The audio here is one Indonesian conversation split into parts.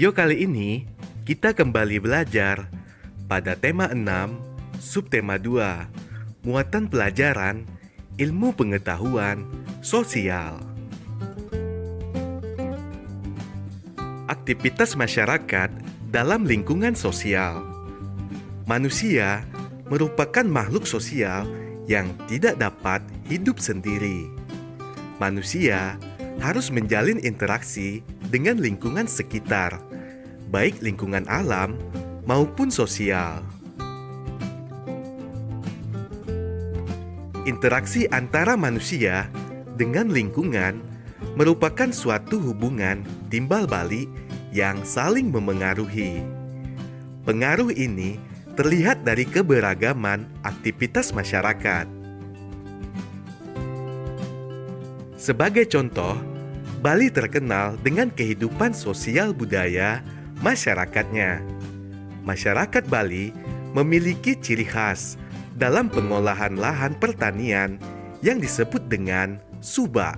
video kali ini, kita kembali belajar pada tema 6, subtema 2, muatan pelajaran, ilmu pengetahuan, sosial. Aktivitas masyarakat dalam lingkungan sosial. Manusia merupakan makhluk sosial yang tidak dapat hidup sendiri. Manusia harus menjalin interaksi dengan lingkungan sekitar, baik lingkungan alam maupun sosial. Interaksi antara manusia dengan lingkungan merupakan suatu hubungan timbal balik yang saling memengaruhi. Pengaruh ini terlihat dari keberagaman aktivitas masyarakat. Sebagai contoh, Bali terkenal dengan kehidupan sosial budaya masyarakatnya. Masyarakat Bali memiliki ciri khas dalam pengolahan lahan pertanian yang disebut dengan subak.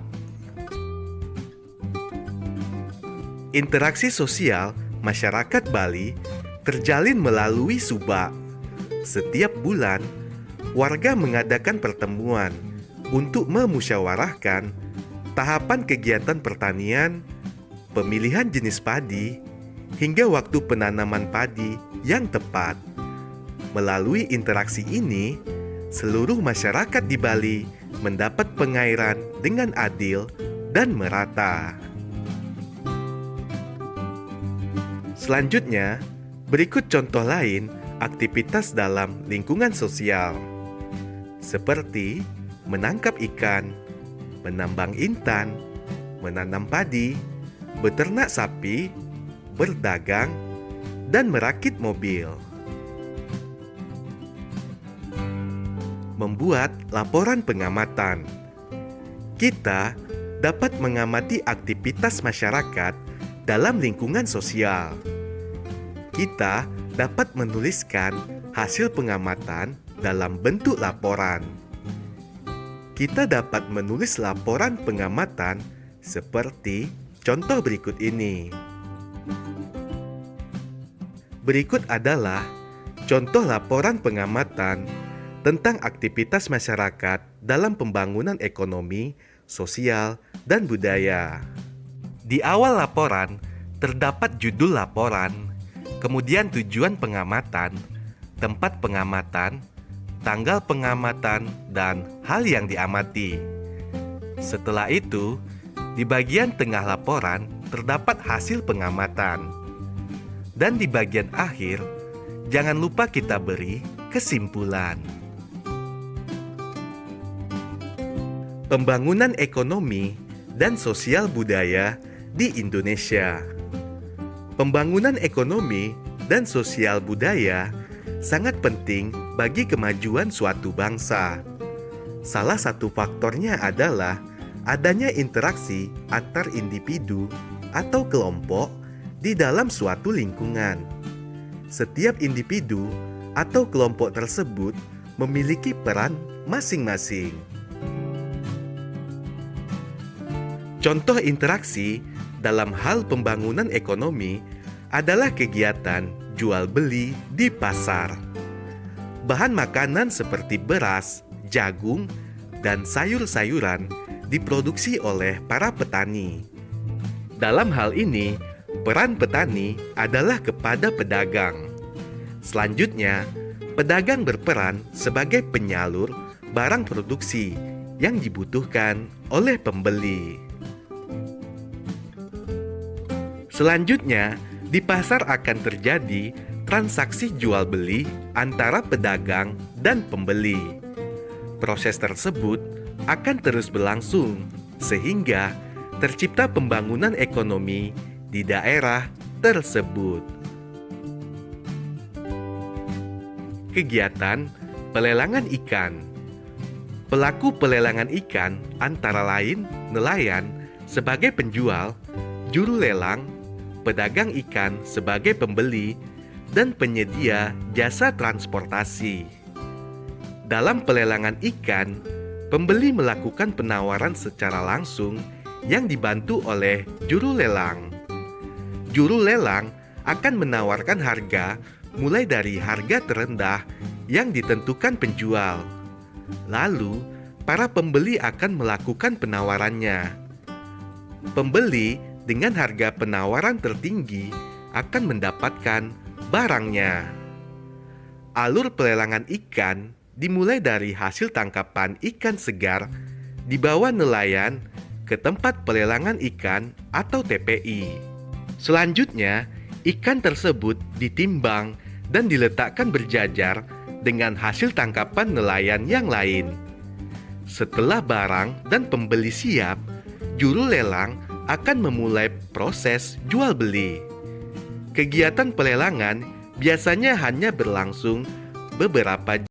Interaksi sosial masyarakat Bali terjalin melalui subak. Setiap bulan, warga mengadakan pertemuan untuk memusyawarahkan tahapan kegiatan pertanian, pemilihan jenis padi, hingga waktu penanaman padi yang tepat. Melalui interaksi ini, seluruh masyarakat di Bali mendapat pengairan dengan adil dan merata. Selanjutnya, berikut contoh lain aktivitas dalam lingkungan sosial, seperti menangkap ikan, menambang intan, menanam padi, beternak sapi, berdagang, dan merakit mobil. Membuat laporan pengamatan. Kita dapat mengamati aktivitas masyarakat dalam lingkungan sosial. Kita dapat menuliskan hasil pengamatan dalam bentuk laporan. Kita dapat menulis laporan pengamatan seperti contoh berikut ini. Berikut adalah contoh laporan pengamatan tentang aktivitas masyarakat dalam pembangunan ekonomi, sosial, dan budaya. Di awal laporan terdapat judul laporan, kemudian tujuan pengamatan, tempat pengamatan, tanggal pengamatan, dan hal yang diamati. Setelah itu, di bagian tengah laporan terdapat hasil pengamatan. Dan di bagian akhir, jangan lupa kita beri kesimpulan. Pembangunan ekonomi dan sosial budaya di Indonesia. Pembangunan ekonomi dan sosial budaya sangat penting bagi kemajuan suatu bangsa. Salah satu faktornya adalah adanya interaksi antar individu atau kelompok di dalam suatu lingkungan. Setiap individu atau kelompok tersebut memiliki peran masing-masing. Contoh interaksi dalam hal pembangunan ekonomi adalah kegiatan jual beli di pasar. Bahan makanan seperti beras, jagung, dan sayur-sayuran diproduksi oleh para petani. Dalam hal ini, peran petani adalah kepada pedagang. Selanjutnya, pedagang berperan sebagai penyalur barang produksi yang dibutuhkan oleh pembeli. Selanjutnya, di pasar akan terjadi transaksi jual beli antara pedagang dan pembeli. Proses tersebut akan terus berlangsung sehingga tercipta pembangunan ekonomi di daerah tersebut. Kegiatan pelelangan ikan. Pelaku pelelangan ikan antara lain nelayan sebagai penjual, juru lelang, pedagang ikan sebagai pembeli, dan penyedia jasa transportasi. Dalam pelelangan ikan, pembeli melakukan penawaran secara langsung yang dibantu oleh juru lelang. juru lelang akan menawarkan harga mulai dari harga terendah yang ditentukan penjual. Lalu, para pembeli akan melakukan penawarannya. Pembeli dengan harga penawaran tertinggi akan mendapatkan barangnya. Alur pelelangan ikan dimulai dari hasil tangkapan ikan segar dibawa nelayan ke tempat pelelangan ikan atau TPI. Selanjutnya, ikan tersebut ditimbang dan diletakkan berjajar dengan hasil tangkapan nelayan yang lain. Setelah barang dan pembeli siap, juru lelang akan memulai proses jual beli. Kegiatan pelelangan biasanya hanya berlangsung beberapa jam.